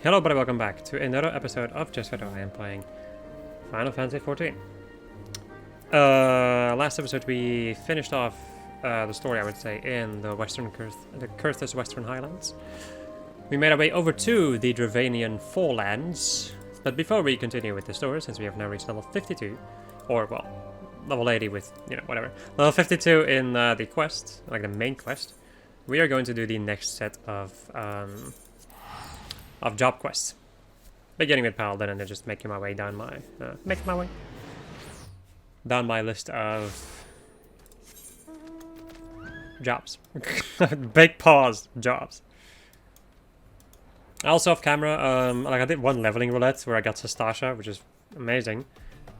Hello everybody, welcome back to another episode of Just Shadow. I am playing Final Fantasy XIV. Last episode we finished off the story, I would say, in the Curth's Western Highlands. We made our way over to the Dravanian Forelands, but before we continue with the story, since we have now reached level 52, or well, level 80 with, whatever, level 52 in the quest, like the main quest, we are going to do the next set of job quests. Beginning with Paladin and then just making my way down down my list of jobs. Big pause jobs. Also off camera, like I did one leveling roulette where I got Sastasha, which is amazing.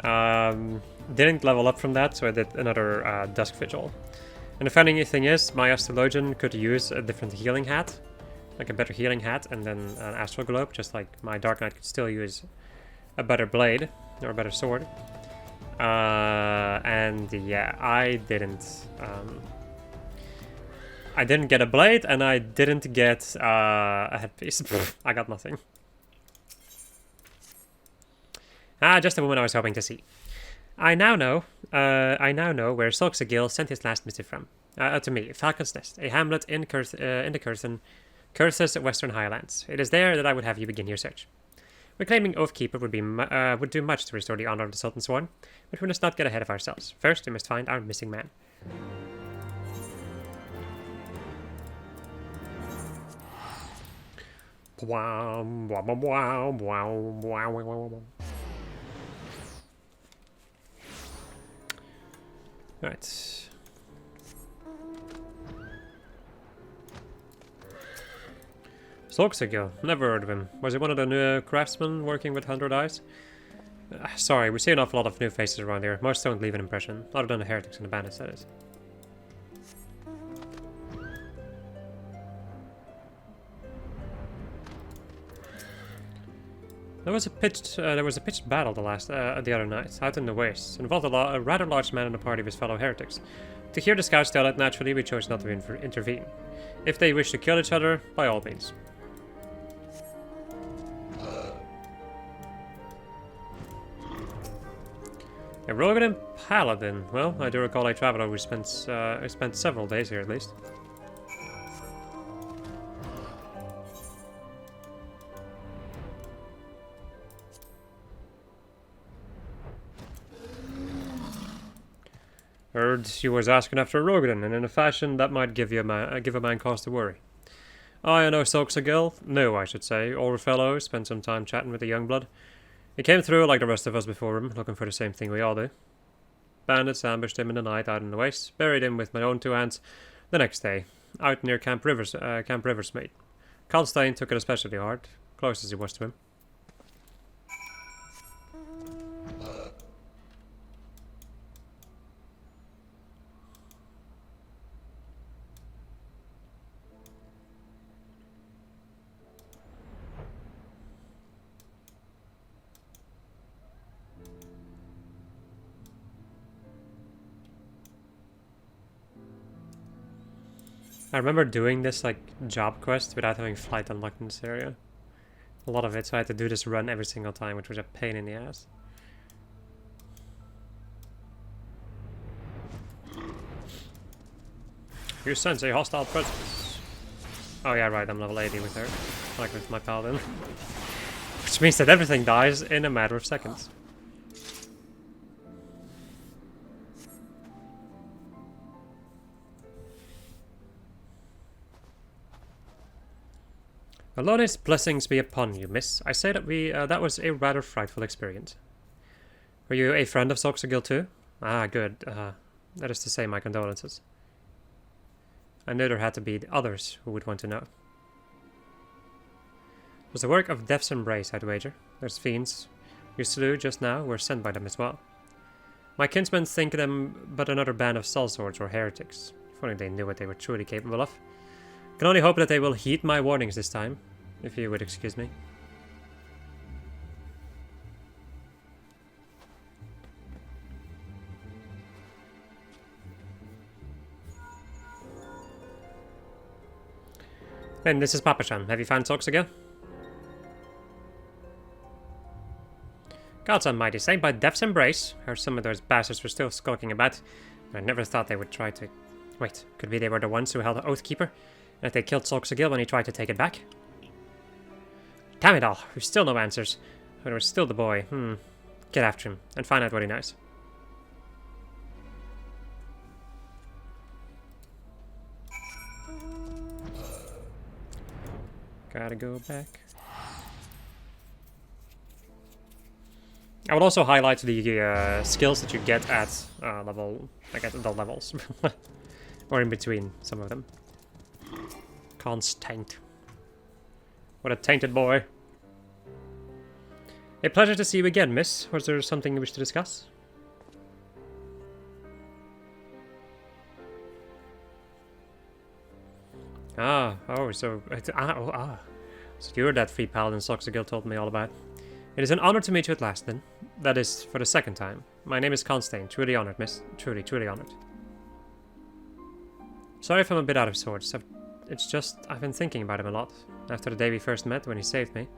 Didn't level up from that, so I did another Dusk Vigil. And the funny thing is, my Astrologian could use a different healing hat. Like a better healing hat and then an astral globe, just like my Dark Knight could still use a better blade or a better sword. And yeah, I didn't get a blade and I didn't get a headpiece. I got nothing. Just the woman I was hoping to see. I now know where Solxagil sent his last missive from. To me, Falcon's Nest, a hamlet in the Curth's Western Highlands. It is there that I would have you begin your search. Reclaiming Oathkeeper would do much to restore the honor of the Sultan's Sworn, but we must not get ahead of ourselves. First, we must find our missing man. Right. Solxagil, never heard of him. Was he one of the new craftsmen working with 100 Eyes? Sorry, we see an awful lot of new faces around here. Most don't leave an impression, other than the heretics and the bandits, that is. There was a pitched battle the other night, out in the wastes. It involved a rather large man in a party of his fellow heretics. To hear the scouts tell it, naturally, we chose not to intervene. If they wish to kill each other, by all means. A rogue and paladin. Well, I do recall a traveler who spent several days here at least. Heard you was asking after Rogadin, and in a fashion that might give a man cause to worry. I know Solxagil. No, I should say. Older fellow, spent some time chatting with the young blood. He came through like the rest of us before him, looking for the same thing we all do. Bandits ambushed him in the night out in the waste, buried him with my own two hands the next day, out near Camp Riversmeet. Kalstein took it especially hard, close as he was to him. I remember doing this like job quest without having flight unlocked in this area. A lot of it, so I had to do this run every single time, which was a pain in the ass. You sense a hostile presence. Oh yeah, right, I'm level 80 with her. Like with my paladin. Which means that everything dies in a matter of seconds. Alone's blessings be upon you, miss. I say that that was a rather frightful experience. Were you a friend of Solxagil too? Ah, good. That is to say, my condolences. I knew there had to be others who would want to know. It was the work of Death's Embrace, I'd wager. Those fiends you slew just now were sent by them as well. My kinsmen think them but another band of sellswords or heretics. If only they knew what they were truly capable of. I can only hope that they will heed my warnings this time, if you would excuse me. And this is Papa-chan. Have you found Solxagil? Gods almighty, saved by Death's embrace. Heard some of those bastards were still skulking about. I never thought they would try to... Wait, could be they were the ones who held the Oathkeeper, and that they killed ffXIV when he tried to take it back? Damn it all, we've still no answers. But it was still the boy. Get after him, and find out what he knows. Gotta go back. I would also highlight the skills that you get at level, like at the levels, or in between some of them. Constant. What a tainted boy. A pleasure to see you again, miss. Was there something you wish to discuss? So you're that free paladin ffXIV told me all about. It is an honor to meet you at last, then. That is, for the second time. My name is Constantine. Truly honored, miss. Truly, truly honored. Sorry if I'm a bit out of sorts. I've been thinking about him a lot. After the day we first met, when he saved me.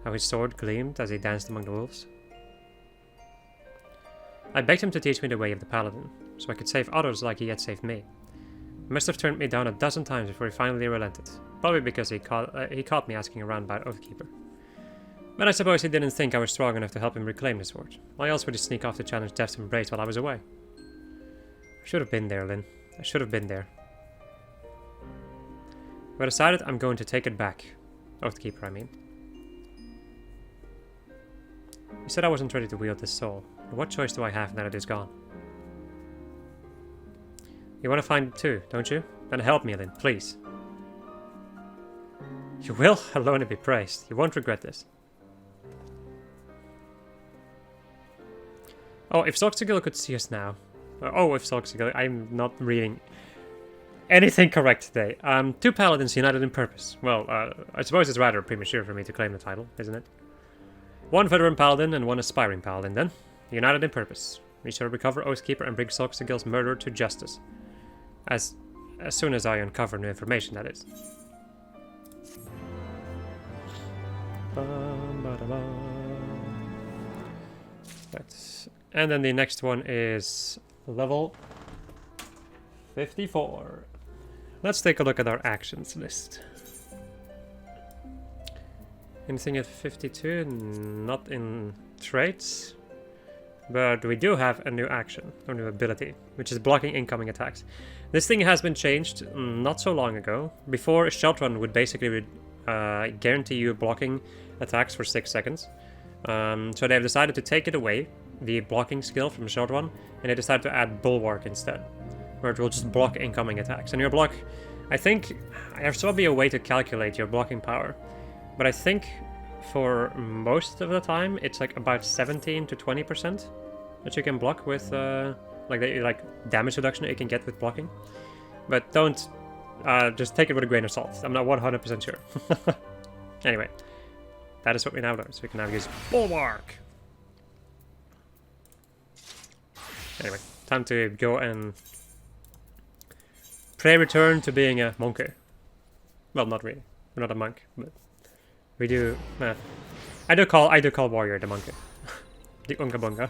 How his sword gleamed as he danced among the wolves. I begged him to teach me the way of the paladin, so I could save others like he had saved me. He must have turned me down a dozen times before he finally relented. Probably because he caught me asking around about Oathkeeper. But I suppose he didn't think I was strong enough to help him reclaim the sword. Why else would he sneak off to challenge Death's embrace while I was away? I should have been there, Lynn. I should have been there. But I decided I'm going to take it back. Oathkeeper, I mean. You said I wasn't ready to wield this soul. But what choice do I have now that it's gone? You want to find it too, don't you? Then help me, Lynn, please. You will? Alone and be praised. You won't regret this. Oh, if ffXIV could see us now. If ffXIV, I'm not reading anything correct today. Two paladins united in purpose. Well, I suppose it's rather premature for me to claim the title, isn't it? One veteran paladin and one aspiring paladin, then. United in purpose. We shall recover Oathkeeper and bring ffXIV's murderer to justice. As soon as I uncover new information, that is. And then the next one is level 54. Let's take a look at our actions list. Anything at 52? Not in traits. But we do have a new action, or new ability, which is blocking incoming attacks. This thing has been changed not so long ago. Before, a shot run would basically guarantee you blocking attacks for 6 seconds. So they've decided to take it away, the blocking skill from shot run, and they decided to add Bulwark instead, where it will just block incoming attacks. And your block, I think, there's probably a way to calculate your blocking power, but I think for most of the time it's like about 17 to 20% that you can block with like damage reduction that you can get with blocking. But don't just take it with a grain of salt. I'm not 100% sure. Anyway, that is what we now learn. So we can now use Bulwark. Anyway, time to go and pray return to being a monkey. Well, not really. We're not a monk, but we do. I do call warrior the monkey, the unga bunga.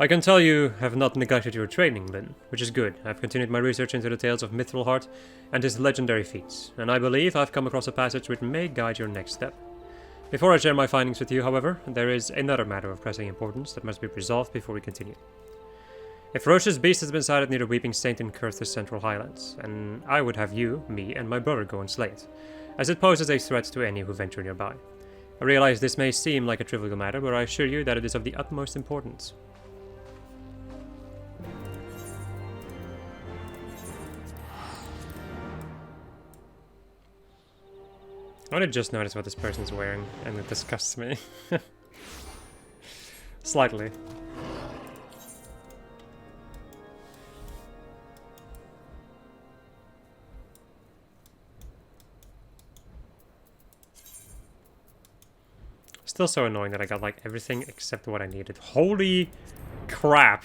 I can tell you have not neglected your training, Lynn, which is good. I've continued my research into the tales of Mithril and his legendary feats, and I believe I've come across a passage which may guide your next step. Before I share my findings with you, however, there is another matter of pressing importance that must be resolved before we continue. A ferocious beast has been sighted near the Weeping Saint in Kurth's Central Highlands, and I would have you, me, and my brother go and slay it, as it poses a threat to any who venture nearby. I realize this may seem like a trivial matter, but I assure you that it is of the utmost importance. I only just noticed what this person's wearing, and it disgusts me. Slightly. Still so annoying that I got like everything except what I needed. Holy crap!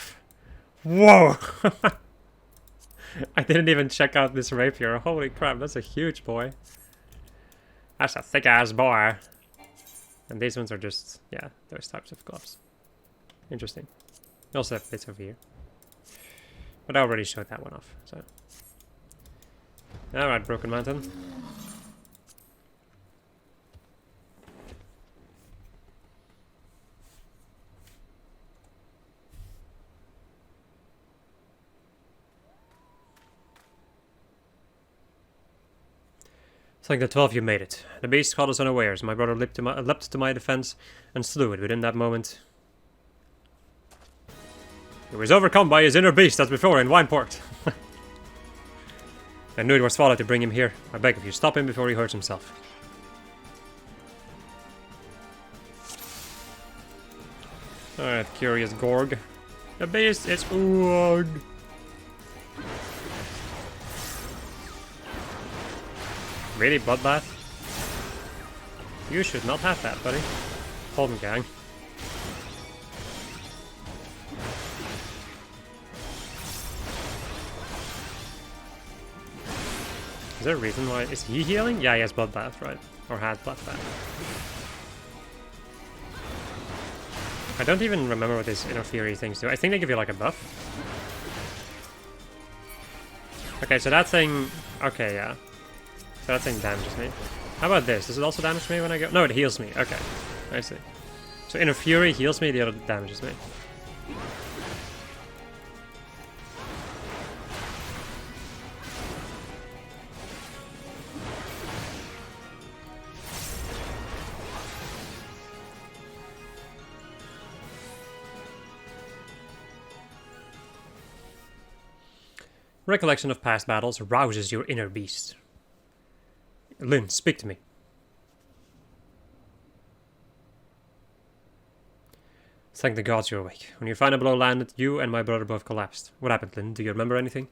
Whoa! I didn't even check out this rapier. Holy crap, that's a huge boy. That's a thick-ass boy. And these ones are just, yeah, those types of gloves. Interesting. We also have bits over here. But I already showed that one off, so. Alright, Broken Mountain. It's like the 12 you made it. The beast caught us unawares. My brother leapt to my defense and slew it within that moment. He was overcome by his inner beast as before in Wineport. I knew it was folly to bring him here. I beg of you, stop him before he hurts himself. Alright, curious Gorg. The beast is Urg. Really, Bloodbath? You should not have that, buddy. Hold him, gang. Is there a reason why? Is he healing? Yeah, he has Bloodbath, right? Or had Bloodbath. I don't even remember what these interfere things do. I think they give you like a buff. Okay, so that thing... Okay, yeah. So that thing damages me. How about this? Does it also damage me when I go? No, it heals me. Okay, I see. So Inner Fury heals me, the other damages me. Recollection of past battles rouses your inner beast. Lyn, speak to me. Thank the gods you're awake. When your final blow landed, you and my brother both collapsed. What happened, Lyn? Do you remember anything?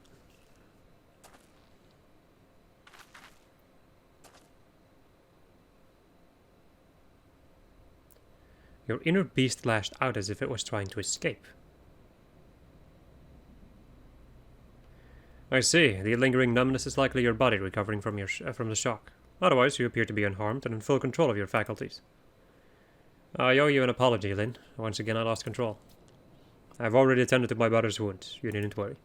Your inner beast lashed out as if it was trying to escape. I see. The lingering numbness is likely your body recovering from the shock. Otherwise, you appear to be unharmed and in full control of your faculties. I owe you an apology, Lyn. Once again, I lost control. I have already attended to my brother's wounds. You needn't worry.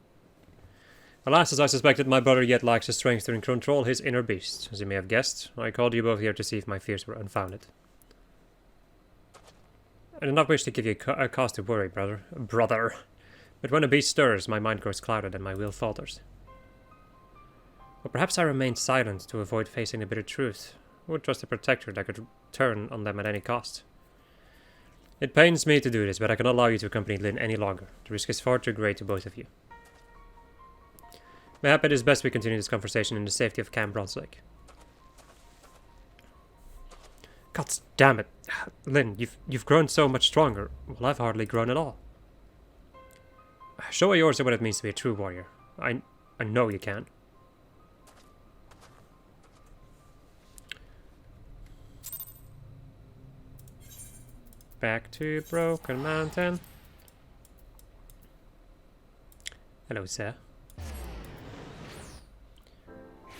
Alas, as I suspected, my brother yet lacks the strength to control his inner beast. As you may have guessed, I called you both here to see if my fears were unfounded. I do not wish to give you a cause to worry, brother. But when a beast stirs, my mind grows clouded and my will falters. Or perhaps I remained silent to avoid facing the bitter truth. I would trust a protector that could turn on them at any cost. It pains me to do this, but I cannot allow you to accompany Lyn any longer. The risk is far too great to both of you. Mayhap it is best we continue this conversation in the safety of Camp Bronzelake. God damn it. Lyn, you've grown so much stronger. Well, I've hardly grown at all. Show yours what it means to be a true warrior. I know you can. Back to Broken Mountain. Hello, sir.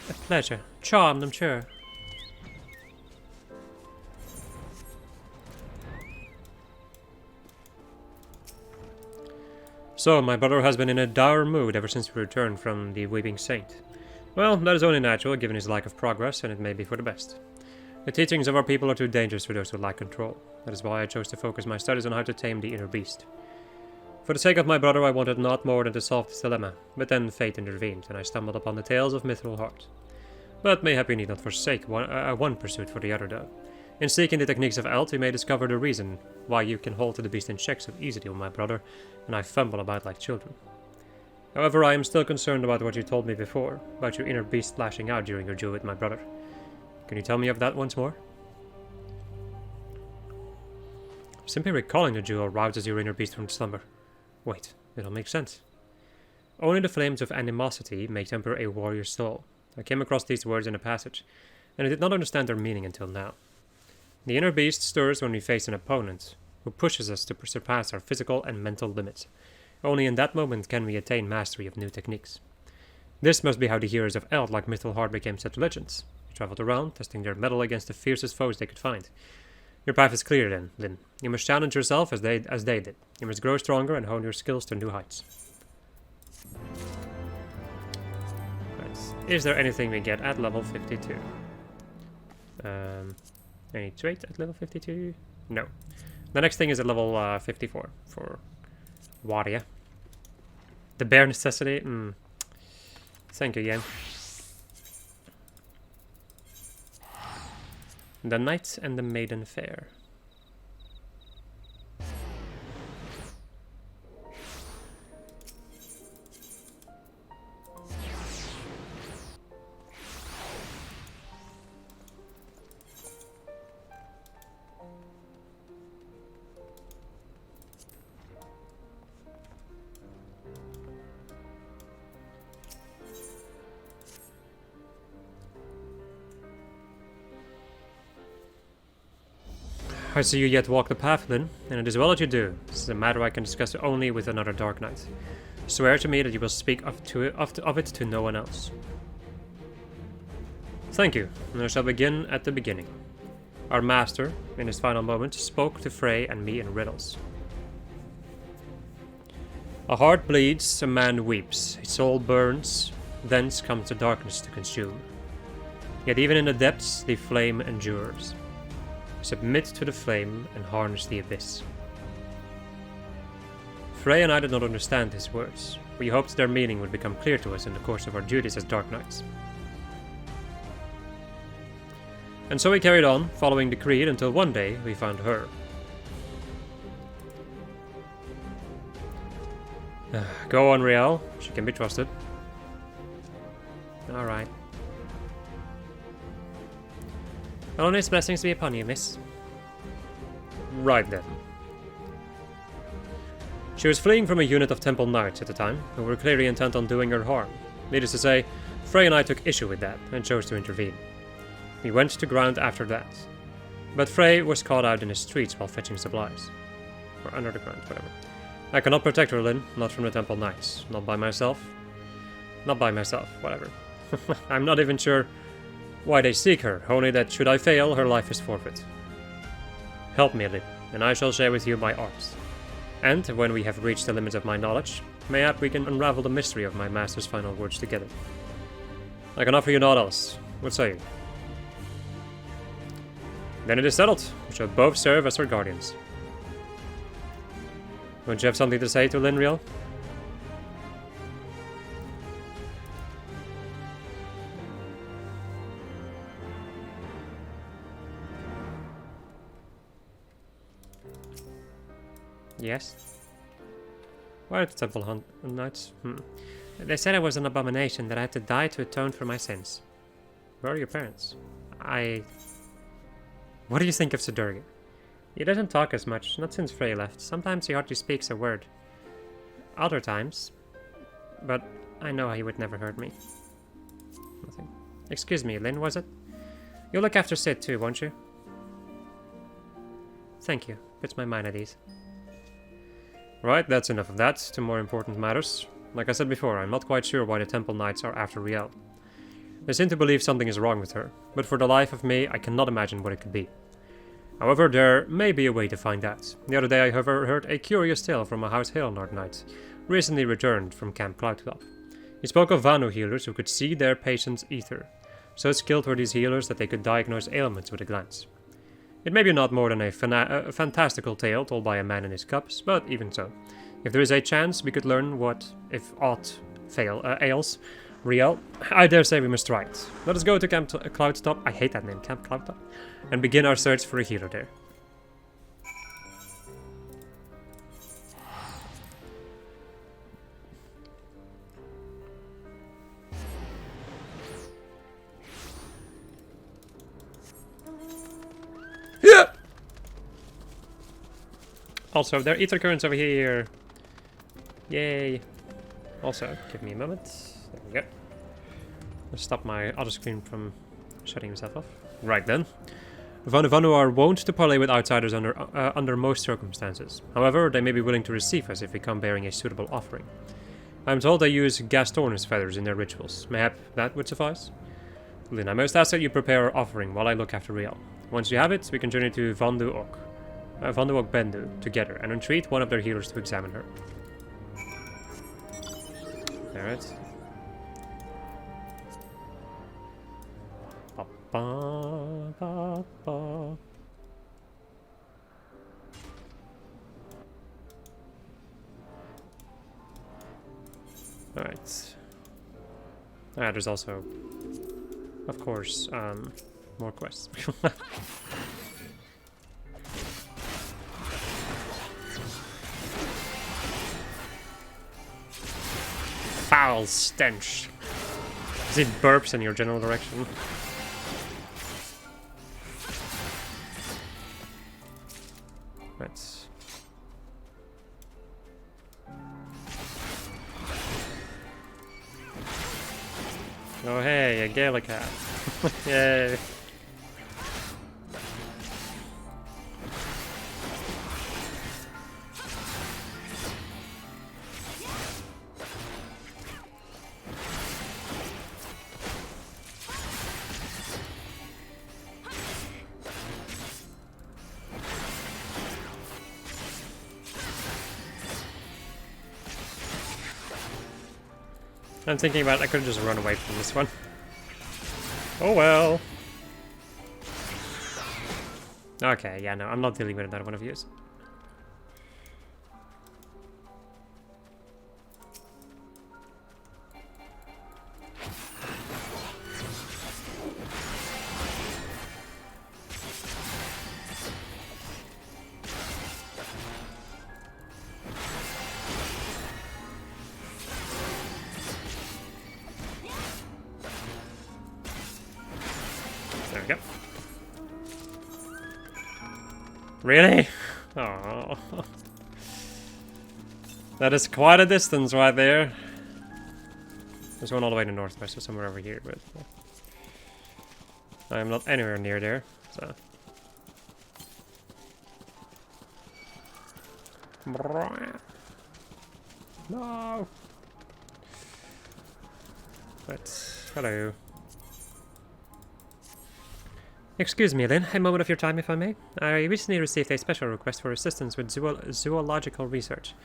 A pleasure. Charmed, I'm sure. So, my brother has been in a dour mood ever since we returned from the Weeping Saint. Well, that is only natural given his lack of progress, and it may be for the best. The teachings of our people are too dangerous for those who lack control. That is why I chose to focus my studies on how to tame the inner beast. For the sake of my brother, I wanted not more than to solve this dilemma, but then fate intervened, and I stumbled upon the tales of Mithril Heart. But mayhap you need not forsake one pursuit for the other, though. In seeking the techniques of Eld, we may discover the reason why you can hold the beast in check so easily, my brother, and I fumble about like children. However, I am still concerned about what you told me before, about your inner beast lashing out during your duel with my brother. Can you tell me of that once more? Simply recalling the duel rouses your inner beast from slumber. Wait, it'll make sense. Only the flames of animosity may temper a warrior's soul. I came across these words in a passage, and I did not understand their meaning until now. The inner beast stirs when we face an opponent, who pushes us to surpass our physical and mental limits. Only in that moment can we attain mastery of new techniques. This must be how the heroes of Eld like Mithelhard became such legends. They traveled around, testing their mettle against the fiercest foes they could find. Your path is clear then, Lyn. You must challenge yourself as they did. You must grow stronger and hone your skills to new heights. Right. Is there anything we get at level 52? Any trait at level 52? No. The next thing is at level 54 for Warrior. The bare necessity? Thank you again. The Knight and the Maiden Fair. I see you yet walk the path, Lyn, and it is well that you do. This is a matter I can discuss only with another Dark Knight. Swear to me that you will speak of it to no one else. Thank you, and I shall begin at the beginning. Our master, in his final moments, spoke to Frey and me in riddles. A heart bleeds, a man weeps, his soul burns, thence comes the darkness to consume. Yet even in the depths the flame endures. Submit to the flame and harness the abyss. Frey and I did not understand his words. We hoped their meaning would become clear to us in the course of our duties as Dark Knights. And so we carried on, following the creed until one day we found her. Go on, Riel. She can be trusted. Alright. Honest blessings be upon you, miss. Right then. She was fleeing from a unit of Temple Knights at the time, who were clearly intent on doing her harm. Needless to say, Frey and I took issue with that, and chose to intervene. We went to ground after that. But Frey was caught out in the streets while fetching supplies. Or under the ground, whatever. I cannot protect her, Lyn, not from the Temple Knights. Not by myself. Not by myself, whatever. I'm not even sure why they seek her, only that should I fail, her life is forfeit. Help me, Lyn, and I shall share with you my arts. And, when we have reached the limits of my knowledge, mayhap we can unravel the mystery of my master's final words together. I can offer you naught else. What say you? Then it is settled. We shall both serve as her guardians. Don't you have something to say to Lyn, Riel? Yes? Why did the Temple Knights? They said I was an abomination, that I had to die to atone for my sins. Where are your parents? What do you think of Sidurga? He doesn't talk as much, not since Frey left. Sometimes he hardly speaks a word. Other times. But I know he would never hurt me. Nothing. Excuse me, Lyn, was it? You'll look after Sid too, won't you? Thank you. Puts my mind at ease. Right, that's enough of that. To more important matters. Like I said before, I'm not quite sure why the Temple Knights are after Riel. They seem to believe something is wrong with her, but for the life of me, I cannot imagine what it could be. However, there may be a way to find out. The other day I heard a curious tale from a House Hailnard Knight, recently returned from Camp Cloudclop. He spoke of Vanu healers who could see their patients' ether. So skilled were these healers that they could diagnose ailments with a glance. It may be not more than a fantastical tale told by a man in his cups, but even so. If there is a chance we could learn what, if aught ails Riel, I dare say we must try it. Let us go to Camp Cloudtop, I hate that name, Camp Cloudtop, and begin our search for a healer there. Yeah! Also, there are ether currents over here. Yay. Also, give me a moment. There we go. Let's stop my other screen from shutting himself off. Right then. Vanu are wont to parley with outsiders under most circumstances. However, they may be willing to receive us if we come bearing a suitable offering. I'm told they use Gastornis feathers in their rituals. Mayhap that would suffice? Then I must ask that you prepare our offering while I look after Riel. Once you have it, we can journey to Vandu Ok Bendu together and entreat one of their healers to examine her. Alright. Alright. Ah, there's also, of course, more quests. Foul stench. As it burps in your general direction. Right. Oh hey, a Gallicat. Yay. I'm thinking about I could have just run away from this one. Oh well. Okay, yeah, no, I'm not dealing with another one of yous. There we go. Really? Oh, that is quite a distance right there. There's one all the way to northwest, so somewhere over here, but I'm not anywhere near there, so. No. Right. Hello. Excuse me, Lynn. A moment of your time, if I may. I recently received a special request for assistance with zoological research,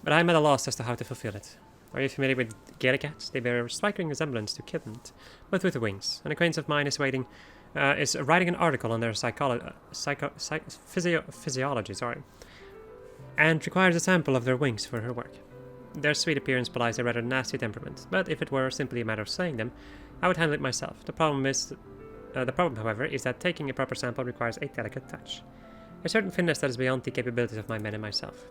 but I'm at a loss as to how to fulfill it. Are you familiar with Gallicats? They bear a striking resemblance to kittens, but with wings. An acquaintance of mine is writing an article on their physiology, and requires a sample of their wings for her work. Their sweet appearance belies a rather nasty temperament, but if it were simply a matter of slaying them, I would handle it myself. The problem, however, is that taking a proper sample requires a delicate touch. A certain finesse that is beyond the capabilities of my men and myself.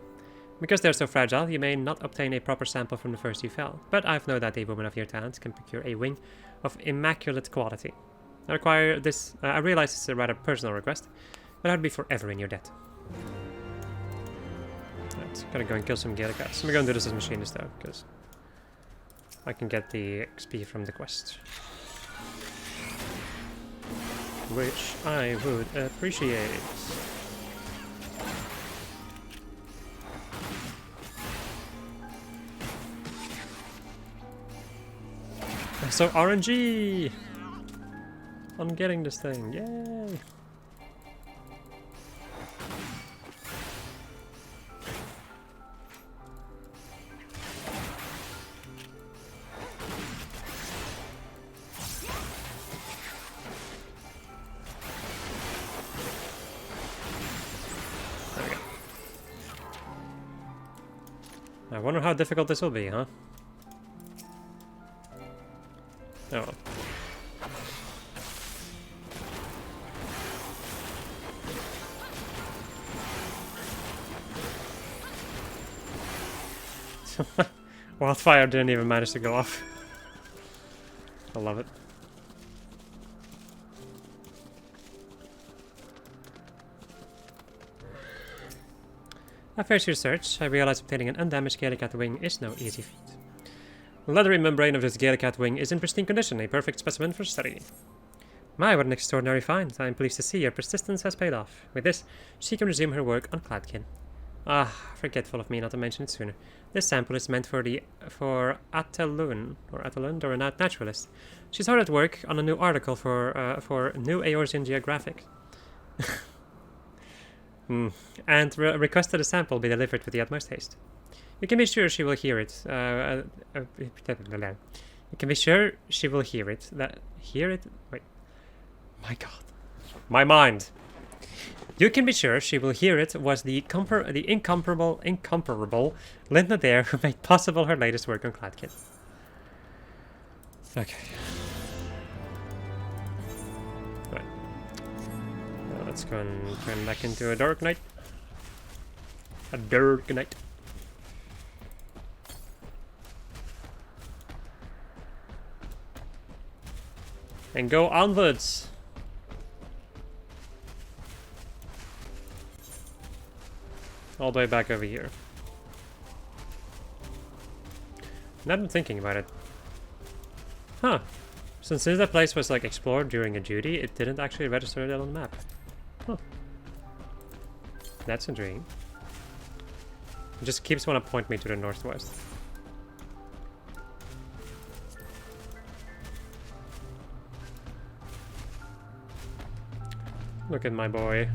Because they're so fragile, you may not obtain a proper sample from the first you fell, but I've no doubt a woman of your talents can procure a wing of immaculate quality. I realize this is a rather personal request, but I'd be forever in your debt. Right, gotta go and kill some Gallicats. I'm gonna do this as machinist though, because I can get the XP from the quest. Which I would appreciate. So RNG on getting this thing, yay! I wonder how difficult this will be, huh? Oh. Wildfire didn't even manage to go off. I love it. After your search, I realized obtaining an undamaged Gallicat wing is no easy feat. The leathery membrane of this Gallicat wing is in pristine condition, a perfect specimen for study. My, what an extraordinary find. I am pleased to see your persistence has paid off. With this, she can resume her work on Cloudkin. Ah, forgetful of me not to mention it sooner. This sample is meant for Atalun, or a naturalist. She's hard at work on a new article for New Eorzean Geographic. And requested a sample be delivered with the utmost haste. You can be sure she will hear it. You can be sure she will hear it. Wait. My God. My mind. You can be sure she will hear it was the incomparable Linda Dare who made possible her latest work on Cladkin. Okay. Right. Now let's go and turn back into a dark night. A dark night. And go onwards. All the way back over here. Now I'm thinking about it. Huh. Since that place was like explored during a duty, it didn't actually register it on the map. Huh. That's intriguing. It just keeps wanting to point me to the northwest. Look at my boy.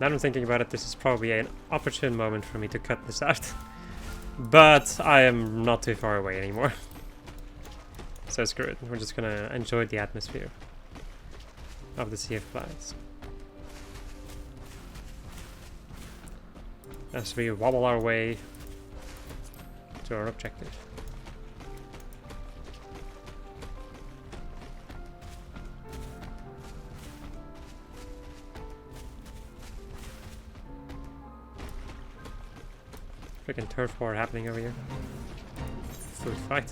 Now I'm thinking about it, this is probably an opportune moment for me to cut this out. But I am not too far away anymore. So screw it, we're just gonna enjoy the atmosphere of the Sea of Clouds. As we wobble our way to our objective. Freaking turf war happening over here. Food fight.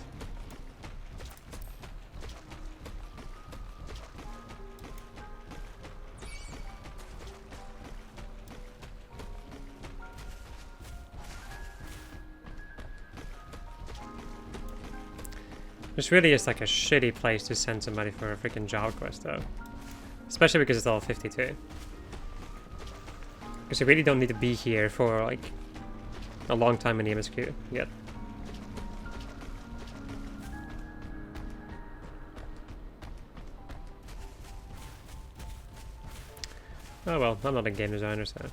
This really is like a shitty place to send somebody for a freaking job quest though. Especially because it's all 52. Because you really don't need to be here for like a long time in the MSQ yet. Oh well, I'm not a game designer, so.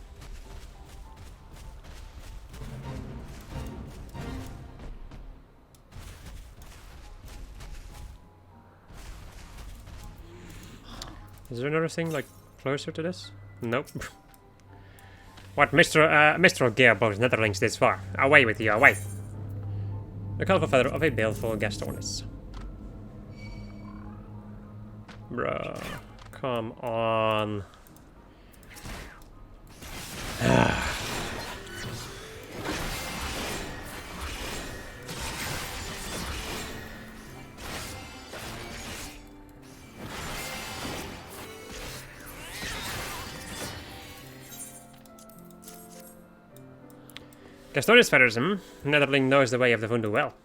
Is there another thing like closer to this? Nope. What, Mr. Gearbox Netherlings this far? Away with you, away! The colorful feather of a baleful Gastornis. Bruh. Come on. Gastornis feathers, Netherling knows the way of the Vundu well.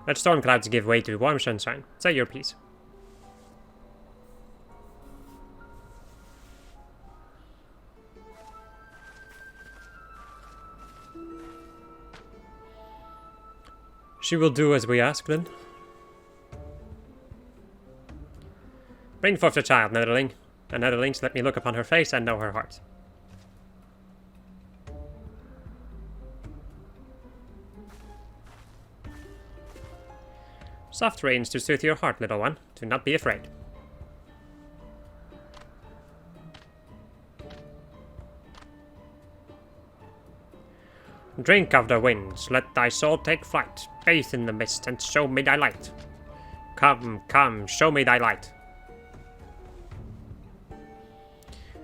Let storm clouds give way to warm sunshine. Say your piece. She will do as we ask, then. Bring forth the child, Netherling. And Netherlings, let me look upon her face and know her heart. Soft rains to soothe your heart, little one. Do not be afraid. Drink of the winds, let thy soul take flight. Bathe in the mist and show me thy light. Come, come, show me thy light.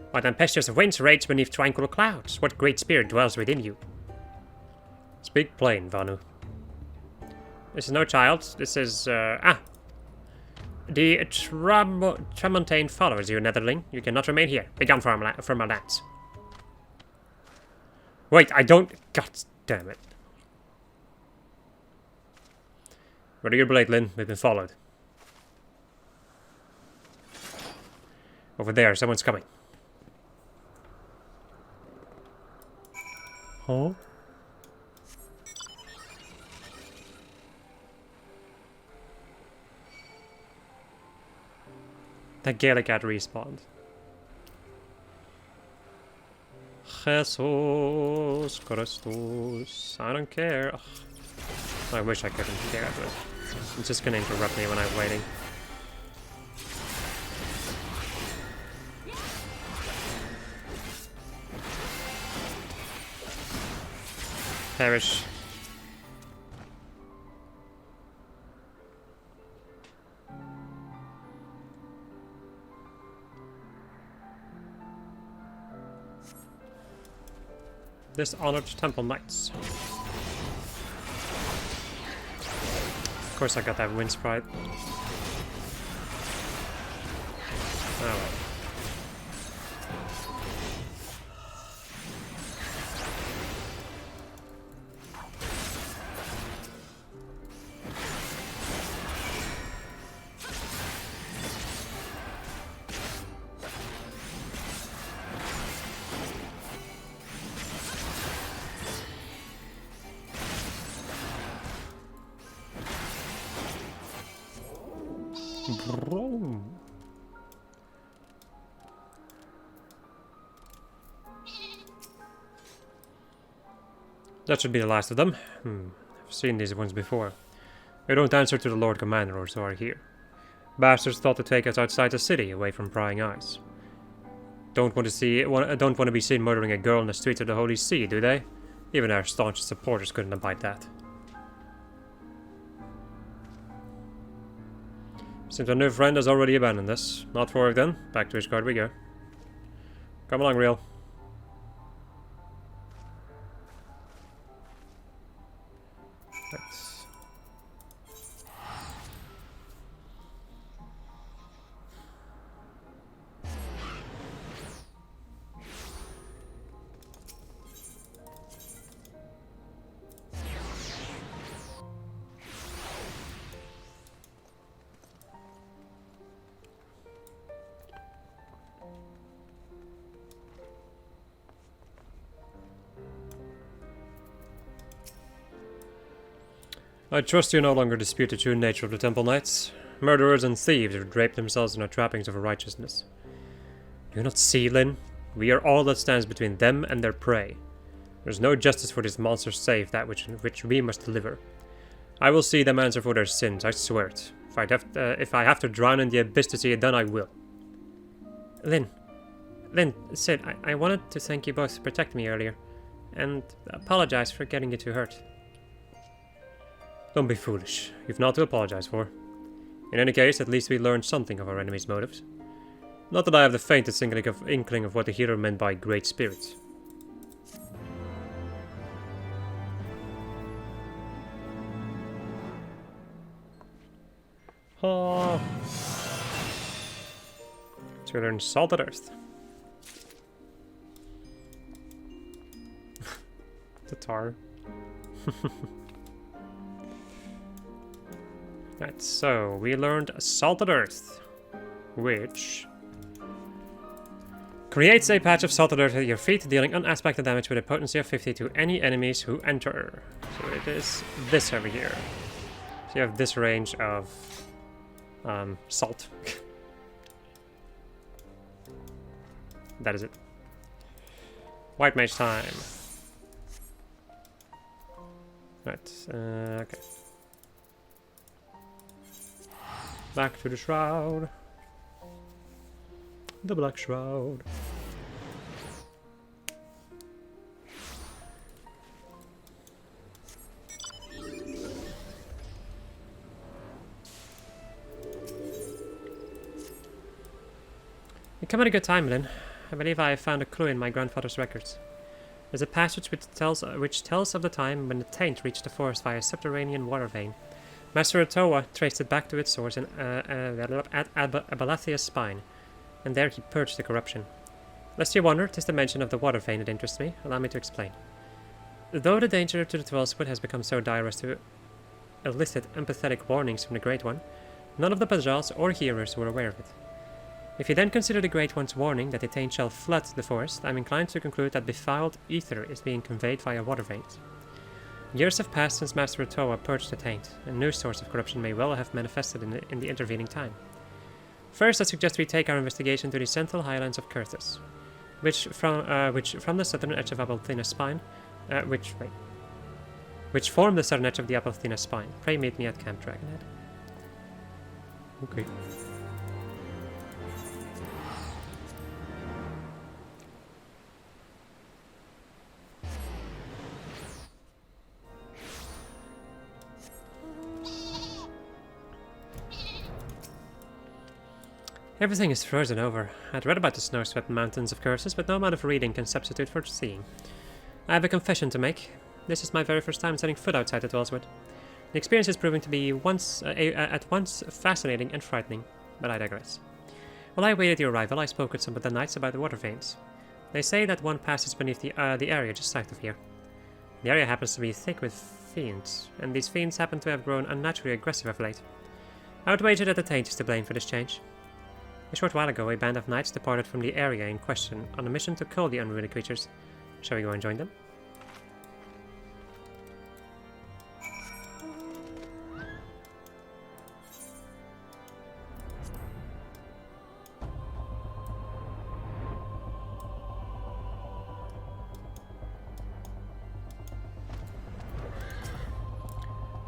What tempestuous winds rage beneath tranquil clouds? What great spirit dwells within you? Speak plain, Vanu. This is no child. This is, The Tramontane follows you, Netherling. You cannot remain here. Begone from our lands. Wait, I don't... God damn it. Ready your blade, Lynn. We've been followed. Over there, someone's coming. Huh? That Gaelic had respawned. Jesus Christus. I don't care. Ugh. I wish I couldn't care, but it's just gonna interrupt me when I'm waiting. Perish. Dishonored Temple Knights. Of course I got that wind sprite. Oh well. That should be the last of them. I've seen these ones before. We don't answer to the Lord Commander or so are here. Bastards thought to take us outside the city, away from prying eyes. Don't want to be seen murdering a girl in the streets of the Holy See, do they? Even our staunch supporters couldn't abide that. Seems our new friend has already abandoned us. Not for it then. Back to his guard we go. Come along, Real. Let's... I trust you no longer dispute the true nature of the Temple Knights. Murderers and thieves who drape themselves in the trappings of righteousness. Do you not see, Lyn? We are all that stands between them and their prey. There is no justice for these monsters save that which we must deliver. I will see them answer for their sins, I swear it. If I have to drown in the abyss to see it done, I will. Lyn, Sid, I wanted to thank you both for protecting me earlier, and apologize for getting you too hurt. Don't be foolish. You've not to apologize for. In any case, at least we learned something of our enemy's motives. Not that I have the faintest inkling of what the hero meant by great spirits. Oh. So we learned Salted Earth. The tar. Right, so we learned Salted Earth, which creates a patch of salted earth at your feet, dealing unaspected damage with a potency of 50 to any enemies who enter. So it is this over here. So you have this range of salt. That is it. White mage time. Right, okay. Back to the shroud. The black shroud. You come at a good time, Lyn. I believe I have found a clue in my grandfather's records. There's a passage which tells of the time when the taint reached the forest via a subterranean water vein. Master Otoa traced it back to its source at Abalathia's spine, and there he purged the corruption. Lest you wonder, 'tis the mention of the water vein that interests me. Allow me to explain. Though the danger to the Twelve has become so dire as to elicit empathetic warnings from the Great One, none of the Bajals or hearers were aware of it. If you then consider the Great One's warning that the taint shall flood the forest, I am inclined to conclude that defiled ether is being conveyed via water veins. Years have passed since Master Otoa purged the taint, and new source of corruption may well have manifested in the intervening time. First, I suggest we take our investigation to the central highlands of Kurthus, which from the southern edge of Abalthina's spine, which form the southern edge of the Abalthina spine. Pray meet me at Camp Dragonhead. Okay. Everything is frozen over. I'd read about the snow-swept mountains of curses, but no amount of reading can substitute for seeing. I have a confession to make. This is my very first time setting foot outside the Dwellswood. The experience is proving to be at once fascinating and frightening, but I digress. While I awaited your arrival, I spoke with some of the knights about the water veins. They say that one passes beneath the area just south of here. The area happens to be thick with fiends, and these fiends happen to have grown unnaturally aggressive of late. I would wager that the taint is to blame for this change. A short while ago, a band of knights departed from the area in question on a mission to cull the unruly creatures. Shall we go and join them?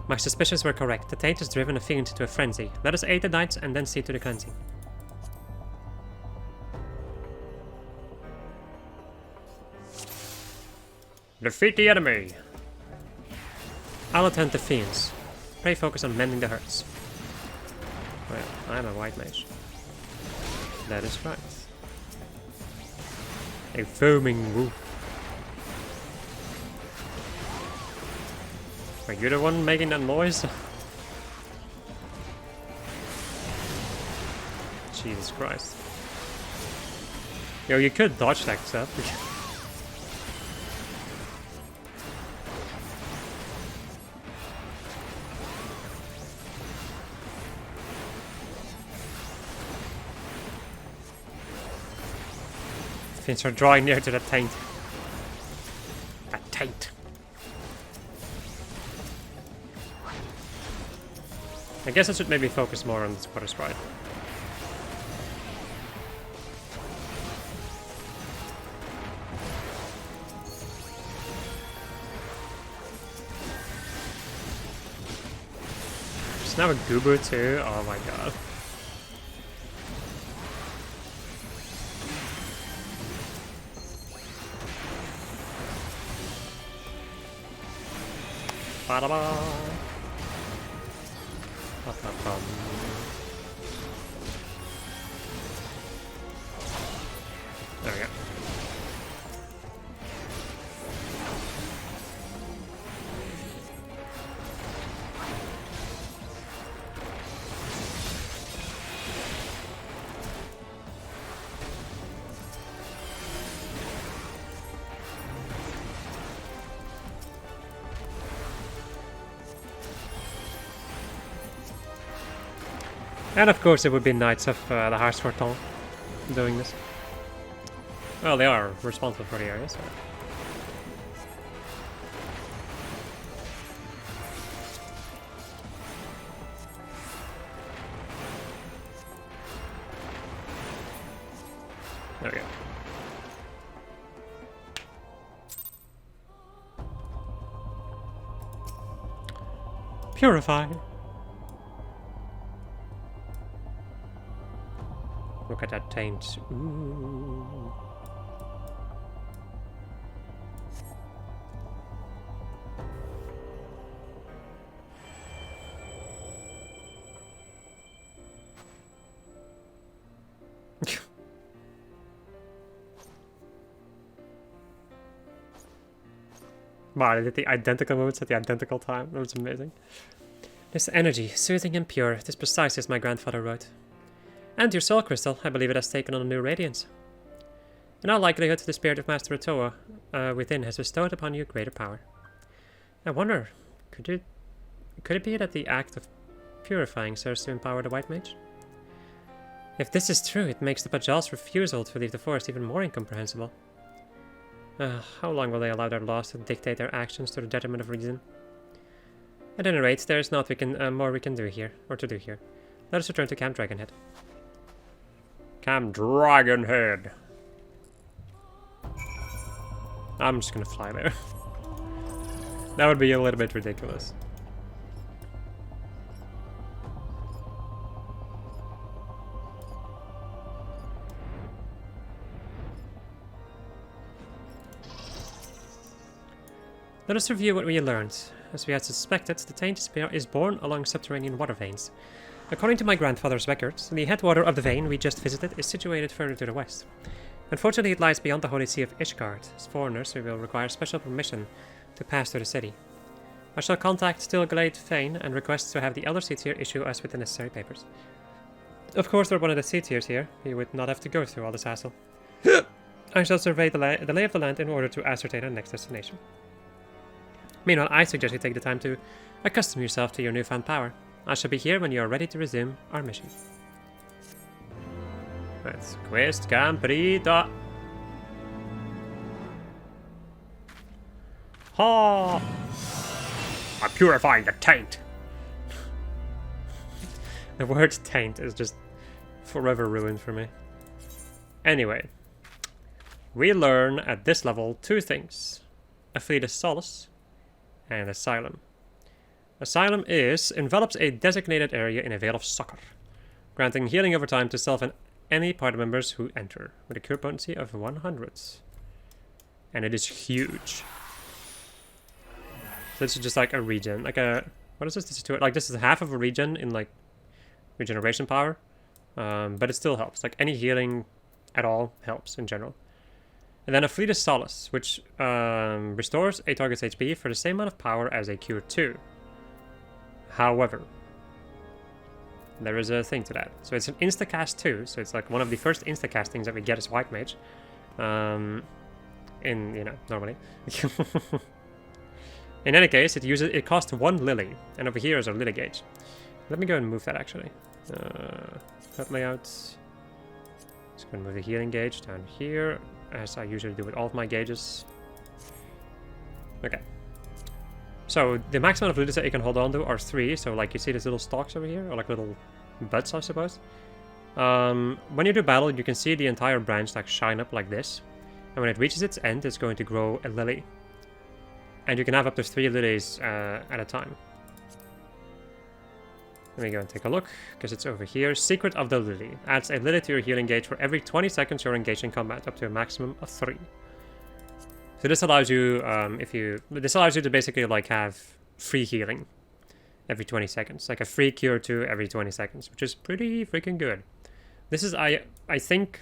My suspicions were correct. The taint has driven a fiend to a frenzy. Let us aid the knights and then see to the cleansing. Defeat the enemy! I'll attend to fiends. Pray focus on mending the hurts. Well, I'm a white mage. That is right. A foaming wolf. Are you the one making that noise? Jesus Christ. Yo, you could dodge that stuff. Fiends are drawing near to the taint. That taint. I guess I should maybe focus more on this water sprite. There's now a Goober too. Oh my god. Ba-da-ba. Ba-ba-bum. There we go. And of course it would be Knights of the Heavensward doing this. Well, they are responsible for the area, so... There we go. Purify. Look at that taint. Ooh. Wow, they did the identical moves at the identical time. That was amazing. This energy, soothing and pure, this precise as my grandfather wrote. And your soul crystal, I believe it has taken on a new radiance. In all likelihood, the spirit of Master Otoa within has bestowed upon you greater power. I wonder, Could it be that the act of purifying serves to empower the White Mage? If this is true, it makes the Pajal's refusal to leave the forest even more incomprehensible. How long will they allow their laws to dictate their actions to the detriment of reason? At any rate, there is not more we can do here, or to do here. Let us return to Camp Dragonhead. Camp Dragonhead. I'm just gonna fly there. That would be a little bit ridiculous. Let us review what we learned. As we had suspected, the taint is born along subterranean water veins. According to my grandfather's records, the headwater of the vein we just visited is situated further to the west. Unfortunately, it lies beyond the holy see of Ishgard. As foreigners, we will require special permission to pass through the city. I shall contact Stilglade Fane and request to have the Elder Sea Tier issue us with the necessary papers. Of course, we're one of the Sea Tiers here. We would not have to go through all this hassle. I shall survey the lay of the land in order to ascertain our next destination. Meanwhile, I suggest you take the time to accustom yourself to your newfound power. I shall be here when you are ready to resume our mission. That's quest completa. Ha! I'm purifying the taint. The word taint is just forever ruined for me. Anyway, we learn at this level 2 things. A fleet of solace and Asylum. Asylum envelops a designated area in a veil of succor, granting healing over time to self and any party members who enter, with a cure potency of 100. And it is huge. So this is just like a regen, like a, what is this? This is half of a regen in like regeneration power, but it still helps. Like any healing at all helps in general. And then a Fleet of Solace, which restores a target's HP for the same amount of power as a Cure 2. However, there is a thing to that. So it's an insta-cast too, so it's like one of the first insta-castings that we get as White Mage. Normally. In any case, it costs 1 Lily, and over here is our Lily gauge. Let me go and move that actually. That layout. Just gonna move the healing gauge down here, as I usually do with all of my gauges. Okay. So the max amount of lilies that you can hold on to are 3. So like you see these little stalks over here, or like little buds, I suppose. When you do battle, you can see the entire branch like shine up like this, and when it reaches its end, it's going to grow a lily. And you can have up to 3 lilies at a time. Let me go and take a look, because it's over here. Secret of the Lily. Adds a lily to your healing gauge for every 20 seconds you're engaged in combat, up to a maximum of 3. So this allows you, this allows you to basically like have free healing every 20 seconds. Like a free cure 2 every 20 seconds, which is pretty freaking good. This is, I think,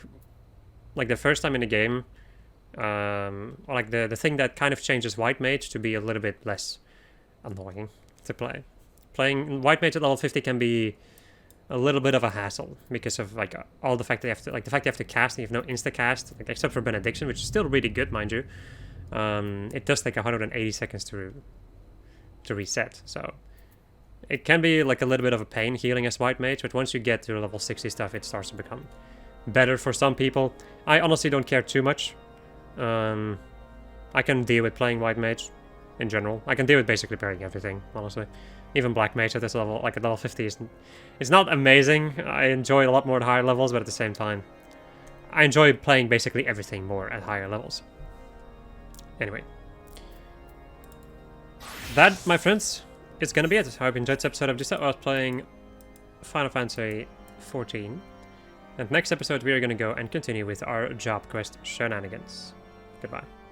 like the first time in the game, or like the thing that kind of changes White Mage to be a little bit less annoying to play. Playing White Mage at level 50 can be a little bit of a hassle because of like all the fact that you have to, like the fact you have to cast and you have no insta cast, like except for Benediction, which is still really good, mind you. It does take 180 seconds to reset, so it can be like a little bit of a pain healing as White Mage, but once you get to level 60 stuff, it starts to become better for some people. I honestly don't care too much. I can deal with playing White Mage in general. I can deal with basically parrying everything, honestly. Even Black Mage at this level, like at level 50, it's not amazing. I enjoy it a lot more at higher levels, but at the same time, I enjoy playing basically everything more at higher levels. Anyway. That, my friends, is gonna be it. I hope you enjoyed this episode of just us playing Final Fantasy XIV. And next episode we are gonna go and continue with our job quest shenanigans. Goodbye.